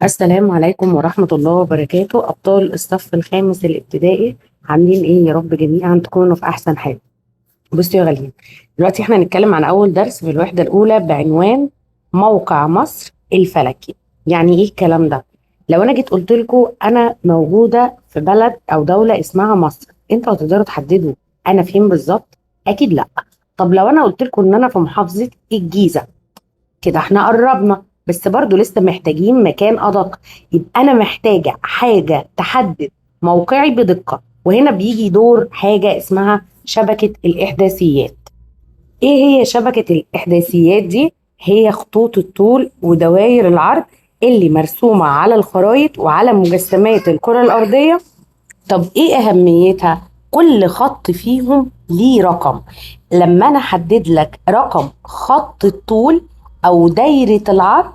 السلام عليكم ورحمة الله وبركاته. أبطال الصف الخامس الابتدائي، عاملين إيه يا رب؟ جميعا تكونوا في أحسن حال. بصوا يا غاليين، دلوقتي إحنا هنتكلم عن أول درس في الوحدة الأولى بعنوان موقع مصر الفلكي. يعني إيه الكلام ده؟ لو أنا جيت قلت لكم أنا موجودة في بلد أو دولة اسمها مصر، أنتوا هتقدروا تحددوا أنا فين بالظبط؟ أكيد لأ. طب لو أنا قلت لكم إن أنا في محافظة الجيزة، كده احنا قربنا، بس برضو لسه محتاجين مكان أدق. يبقى أنا محتاجة حاجة تحدد موقعي بدقة، وهنا بيجي دور حاجة اسمها شبكة الإحداثيات. إيه هي شبكة الإحداثيات دي؟ هي خطوط الطول ودوائر العرض اللي مرسومة على الخرائط وعلى مجسمات الكرة الأرضية. طب ايه اهميتها؟ كل خط فيهم ليه رقم. لما انا احدد لك رقم خط الطول او دايرة العرض،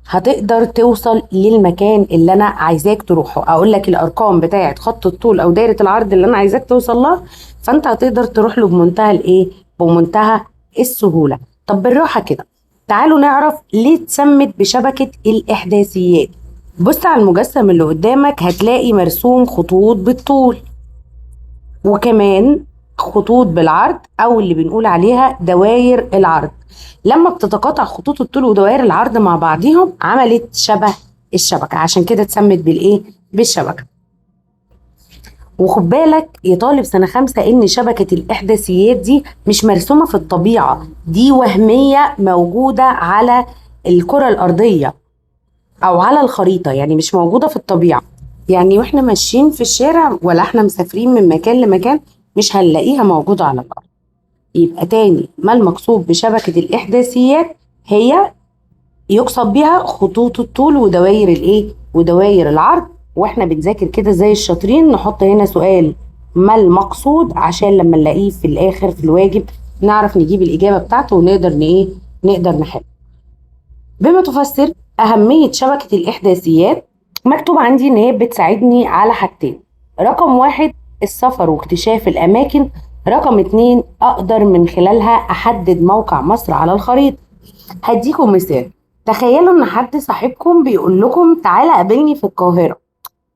هتقدر توصل للمكان اللي انا عايزاك تروحه. اقول لك الارقام بتاعت خط الطول او دايرة العرض اللي انا عايزاك توصل لها، فانت هتقدر تروح له بمنتهى الايه، بمنتهى السهولة. طب بالراحة كده، تعالوا نعرف ليه اتسمت بشبكة الاحداثيات. بص على المجسم اللي قدامك، هتلاقي مرسوم خطوط بالطول وكمان خطوط بالعرض، او اللي بنقول عليها دوائر العرض. لما بتتقاطع خطوط الطول ودوائر العرض مع بعضهم عملت شبه الشبكة، عشان كده اتسمت بالايه، بالشبكة. وخد بالك يا طالب سنة خمسة ان شبكة الاحداثيات دي مش مرسومة في الطبيعة، دي وهمية موجودة على الكرة الارضية او على الخريطة، يعني مش موجودة في الطبيعة. يعني واحنا ماشيين في الشارع ولا احنا مسافرين من مكان لمكان مش هنلاقيها موجودة على الارض. يبقى تاني، ما المقصود بشبكة الاحداثيات؟ هي يقصد بها خطوط الطول ودوائر الايه، ودوائر العرض. واحنا بنذاكر كده زي الشاطرين نحط هنا سؤال ما المقصود، عشان لما نلاقيه في الاخر في الواجب نعرف نجيب الاجابة بتاعته ونقدر ايه، نقدر نحل. بما تفسر أهمية شبكة الإحداثيات، مكتوب عندي إن هي بتساعدني على حاجتين. رقم واحد، السفر واكتشاف الأماكن. رقم اتنين، أقدر من خلالها أحدد موقع مصر على الخريطة. هديكم مثال. تخيلوا إن حد صاحبكم بيقول لكم تعالى قابلني في القاهرة.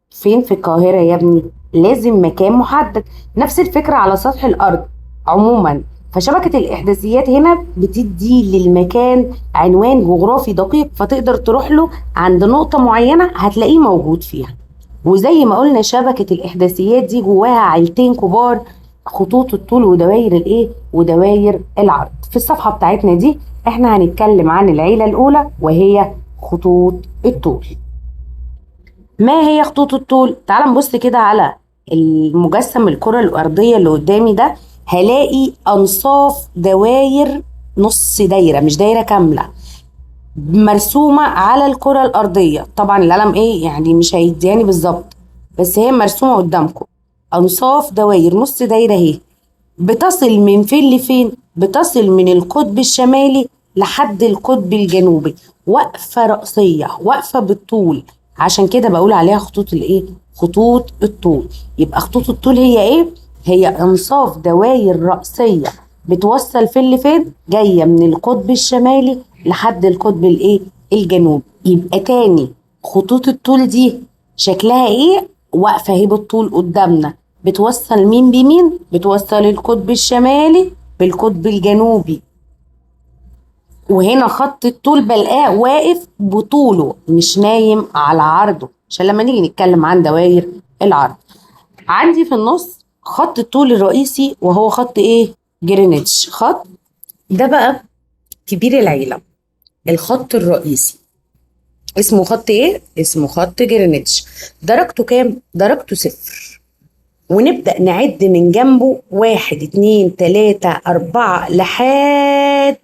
فين في القاهرة يا ابني؟ لازم مكان محدد. نفس الفكرة على سطح الأرض عموما. فشبكة الإحداثيات هنا بتدي للمكان عنوان جغرافي دقيق، فتقدر تروح له عند نقطة معينة هتلاقيه موجود فيها. وزي ما قلنا شبكة الإحداثيات دي جواها عيلتين كبار، خطوط الطول ودوائر الإيه، ودوائر العرض. في الصفحة بتاعتنا دي احنا هنتكلم عن العيلة الأولى وهي خطوط الطول. ما هي خطوط الطول؟ تعال نبص كده على المجسم الكرة الأرضية اللي قدامي ده، هلاقي أنصاف دواير، نص دايرة مش دايرة كاملة، مرسومة على الكرة الأرضية. طبعا القلم إيه يعني مش هيدياني بالظبط، بس هي مرسومة قدامكم. أنصاف دواير، نص دايرة اهي، بتصل من فين لفين؟ بتصل من القطب الشمالي لحد القطب الجنوبي. وقفة رأسية، وقفة بالطول، عشان كده بقول عليها خطوط الايه، خطوط الطول. يبقى خطوط الطول هي ايه؟ هي انصاف دوائر رأسية بتوصل فين لفين، جاية من القطب الشمالي لحد القطب الايه، الجنوبي. يبقى تاني، خطوط الطول دي شكلها ايه؟ واقفة اهي بالطول قدامنا، بتوصل مين بمين؟ بتوصل القطب الشمالي بالقطب الجنوبي. وهنا خط الطول بلقاه واقف بطوله مش نايم على عرضه، عشان لما نيجي نتكلم عن دوائر العرض. عندي في النص خط الطول الرئيسي وهو خط ايه؟ جرينتش. خط ده بقى كبير العيلة، الخط الرئيسي اسمه خط ايه؟ اسمه خط جرينتش. درجته كام؟ درجته صفر. ونبدأ نعد من جنبه واحد اتنين تلاتة أربعة لحد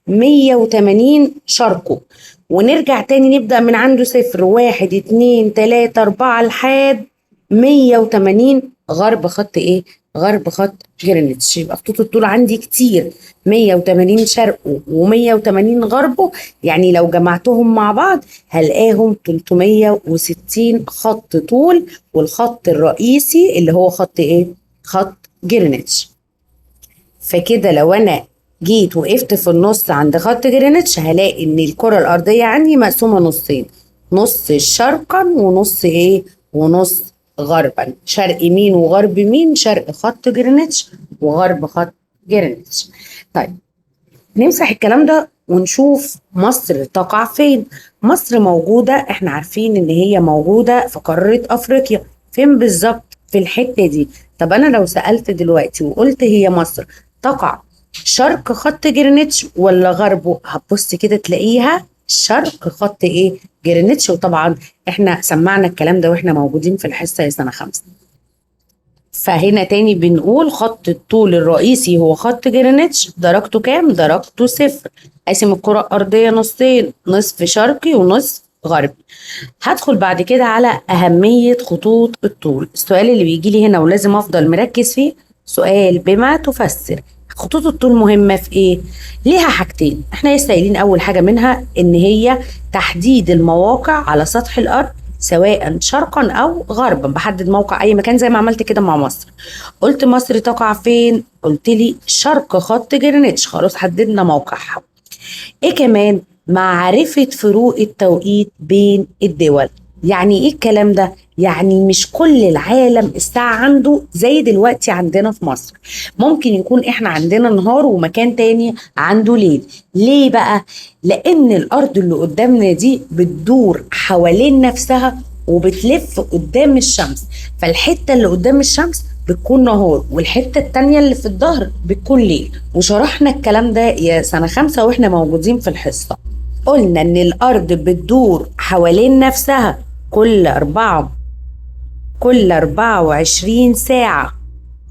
180 شرقه، ونرجع تاني نبدأ من عنده صفر، واحد اتنين تلاتة أربعة لحد 180 غرب خط ايه؟ غرب خط جرينتش. يبقى خطوط الطول عندي كتير، 180 شرقه و180 غربه، يعني لو جمعتهم مع بعض هلقاهم 360 خط طول. والخط الرئيسي اللي هو خط ايه؟ خط جرينتش. فكده لو انا جيت وقفت في النص عند خط جرينتش هلاقي ان الكرة الارضية عندي مقسومة نصين، نص شرقا ونص ايه، ونص غربا. شرق مين وغرب مين؟ شرق خط جرينتش وغرب خط جرينتش. طيب نمسح الكلام ده ونشوف مصر تقع فين. مصر موجودة، احنا عارفين ان هي موجودة في قارة افريقيا. فين بالظبط؟ في الحتة دي. طب انا لو سألت دلوقتي وقلت هي مصر تقع شرق خط جرينتش ولا غربه؟ هتبص كده تلاقيها شرق خط ايه، جرينتش. وطبعا احنا سمعنا الكلام ده واحنا موجودين في الحصة يا سنة 5. فهنا تاني بنقول خط الطول الرئيسي هو خط جرينتش، درجته كام؟ درجته 0. قاسم الكرة الأرضية نصين، نصف شرقي ونصف غربي. هدخل بعد كده على أهمية خطوط الطول. السؤال اللي بيجي لي هنا ولازم أفضل مركز فيه، سؤال بما تفسر. خطوط الطول مهمة في إيه؟ ليها حاجتين، احنا لسه قايلين أول حاجة منها إن هي تحديد المواقع على سطح الأرض سواء شرقا او غربا. بحدد موقع اي مكان زي ما عملت كده مع مصر. قلت مصر تقع فين؟ قلت لي شرق خط جرينتش، خلاص حددنا موقعها. ايه كمان؟ معرفة فروق التوقيت بين الدول. يعني ايه الكلام ده؟ يعني مش كل العالم الساعة عنده زي دلوقتي عندنا في مصر. ممكن يكون احنا عندنا نهار ومكان تاني عنده ليل. ليه بقى؟ لان الارض اللي قدامنا دي بتدور حوالين نفسها وبتلف قدام الشمس. فالحتة اللي قدام الشمس بتكون نهار والحتة التانية اللي في الظهر بتكون ليل. وشرحنا الكلام ده يا سنة 5 واحنا موجودين في الحصة. قلنا ان الارض بتدور حوالين نفسها كل 24 ساعة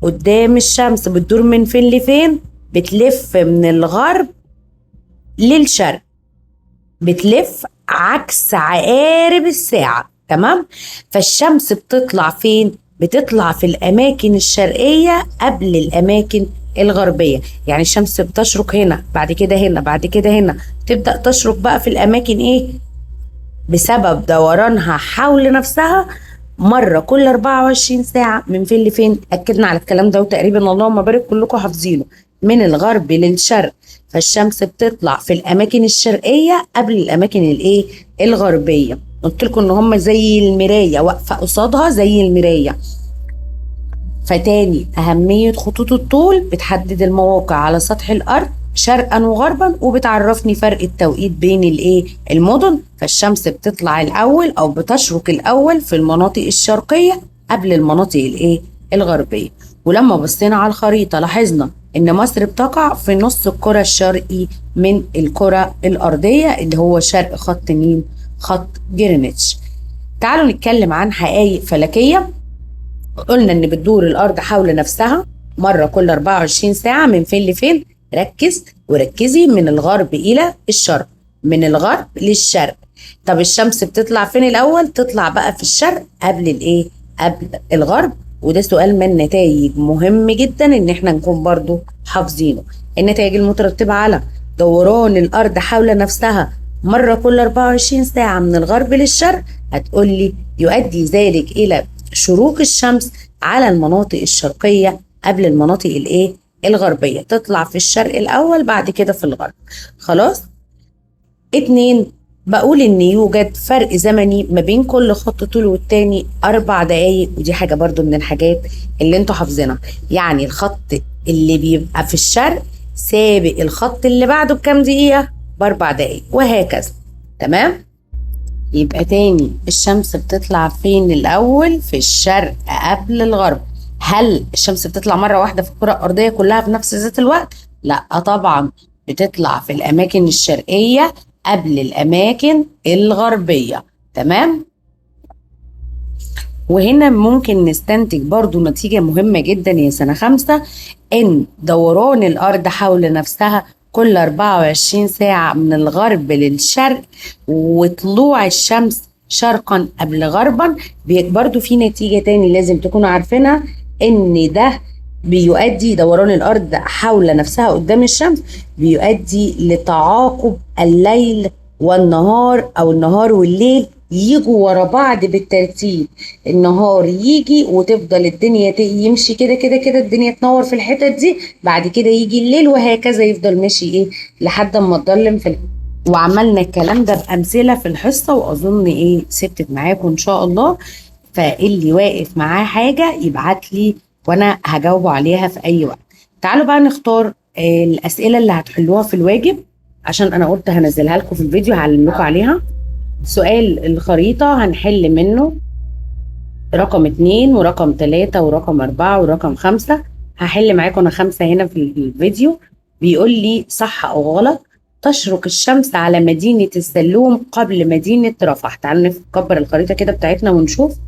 قدام الشمس. بتدور من فين لفين؟ بتلف من الغرب للشرق، بتلف عكس عقارب الساعة. تمام؟ فالشمس بتطلع فين؟ بتطلع في الأماكن الشرقية قبل الأماكن الغربية. يعني الشمس بتشرق هنا، بعد كده هنا، بعد كده هنا. تبدأ تشرق بقى في الأماكن إيه؟ بسبب دورانها حول نفسها مرة كل 24 ساعة. من فين لفين؟ أكدنا على الكلام ده وتقريبا اللهم بارك كلكم حافظينه. من الغرب للشرق. فالشمس بتطلع في الأماكن الشرقية قبل الأماكن الإيه؟ الغربية. قلت لكم إن هم زي المراية، واقفة قصادها زي المراية. فتاني أهمية خطوط الطول، بتحدد المواقع على سطح الأرض شرقا وغربا، وبتعرفني فرق التوقيت بين الايه، المدن. فالشمس بتطلع الاول او بتشرق الاول في المناطق الشرقيه قبل المناطق الايه، الغربيه. ولما بصينا على الخريطه لاحظنا ان مصر بتقع في نص الكره الشرقي من الكره الارضيه اللي هو شرق خط مين؟ خط جرينتش. تعالوا نتكلم عن حقائق فلكيه. قلنا ان بتدور الارض حول نفسها مره كل 24 ساعه. من فين لفين؟ ركز وركزي. من الغرب الى الشرق، من الغرب للشرق. طب الشمس بتطلع فين الاول؟ تطلع بقى في الشرق قبل الايه، قبل الغرب. وده سؤال من النتائج مهم جدا ان احنا نكون برضو حافظينه. النتائج المترتبه على دوران الارض حول نفسها مره كل 24 ساعه من الغرب للشرق، هتقولي يؤدي ذلك الى شروق الشمس على المناطق الشرقيه قبل المناطق الايه، الغربية. تطلع في الشرق الأول بعد كده في الغرب. خلاص. 2، بقول إن يوجد فرق زمني ما بين كل خط طول والتاني 4 دقايق. ودي حاجة برضو من الحاجات اللي انتوا حافظينها. يعني الخط اللي بيبقى في الشرق سابق الخط اللي بعده بكام دقيقة؟ ب4 دقايق، وهكذا. تمام؟ يبقى تاني، الشمس بتطلع فين الأول؟ في الشرق قبل الغرب. هل الشمس بتطلع مرة واحدة في الكرة الأرضية كلها في نفس ذات الوقت؟ لا طبعا، بتطلع في الأماكن الشرقية قبل الأماكن الغربية. تمام؟ وهنا ممكن نستنتج برضو نتيجة مهمة جدا يا سنة 5، إن دوران الأرض حول نفسها كل 24 ساعة من الغرب للشرق، وطلوع الشمس شرقا قبل غربا. برضو في نتيجة تاني لازم تكونوا عارفينها، ان ده بيؤدي دوران الارض حول نفسها قدام الشمس بيؤدي لتعاقب الليل والنهار، او النهار والليل يجوا ورا بعض بالترتيب. النهار يجي وتفضل الدنيا يمشي كده كده كده، الدنيا تنور في الحتت دي، بعد كده يجي الليل، وهكذا يفضل ماشي ايه لحد ما تضلم في وعملنا الكلام ده بأمثلة في الحصة، وأظن ثبتت معاكم إن شاء الله. فاللي واقف معاه حاجة يبعت لي وأنا هجاوبه عليها في أي وقت. تعالوا بقى نختار الأسئلة اللي هتحلوها في الواجب، عشان أنا قلت هنزلها لكم في الفيديو هعلم لكم عليها. سؤال الخريطة هنحل منه رقم 2 ورقم 3 ورقم 4 ورقم 5. هحل معاكم أنا 5 هنا في الفيديو. بيقول لي صح أو غلط. تشرق الشمس على مدينة السلوم قبل مدينة رفح. تعالوا نكبر الخريطة كده بتاعتنا ونشوف.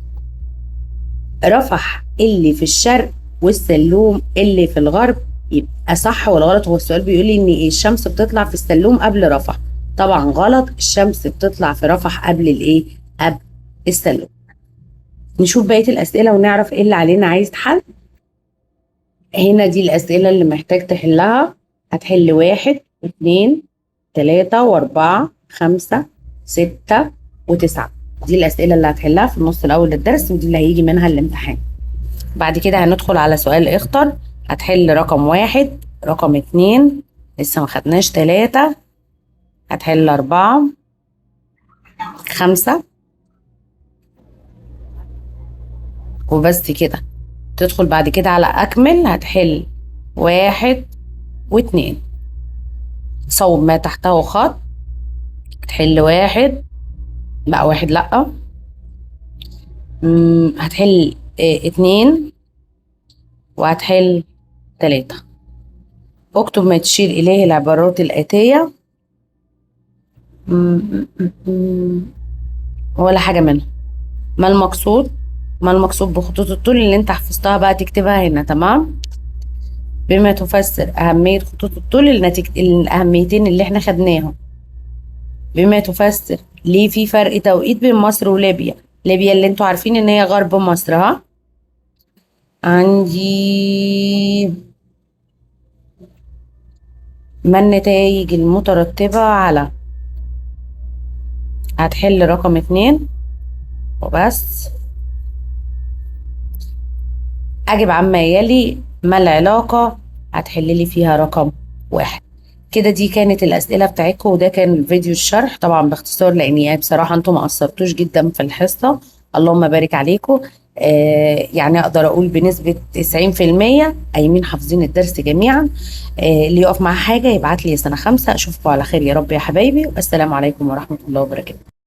رفح اللي في الشرق والسلوم اللي في الغرب. يبقى صح ولا غلط؟ هو السؤال بيقول لي ان الشمس بتطلع في السلوم قبل رفح. طبعا غلط، الشمس بتطلع في رفح قبل قبل السلوم. نشوف بقية الأسئلة ونعرف ايه اللي علينا عايز حل. هنا دي الأسئلة اللي محتاج تحلها. هتحل 1 2 3 و4 5 6 و9. دي الأسئلة اللي هتحلها في النص الأول للدرس، ودي اللي هيجي منها الامتحان. بعد كده هندخل على سؤال اختر. هتحل رقم 1 رقم 2 لسه ما خدناش 3. هتحل 4 5 وبس كده. تدخل بعد كده على أكمل. هتحل 1 و2. صوب ما تحته خط. هتحل 1 بقى 1 لأ. هتحل 2 وهتحل 3. اكتب ما تشير إليه العبارات الآتية. ولا حاجة منها. ما المقصود؟ ما المقصود بخطوط الطول اللي انت حفظتها بقى تكتبها هنا. تمام. بما تفسر أهمية خطوط الطول الأهميتين اللي احنا خدناهم. بما تفسر ليه في فرق توقيت بين مصر وليبيا. ليبيا اللي انتوا عارفين ان هي غرب مصر. ها عندي ما النتائج المترتبة على. هتحل رقم 2 وبس. أجب عما يلي. ما العلاقة؟ هتحللي فيها رقم 1. كده دي كانت الأسئلة بتاعتكم، وده كان فيديو الشرح طبعا باختصار، لأن بصراحة انتم ما قصرتوش جدا في الحصة. اللهم بارك عليكم. يعني أقدر أقول بنسبة 90% قايمين حافظين الدرس جميعا. اللي يقف مع حاجة يبعت لي سنة 5. أشوفكم على خير يا رب يا حبايبي، والسلام عليكم ورحمة الله وبركاته.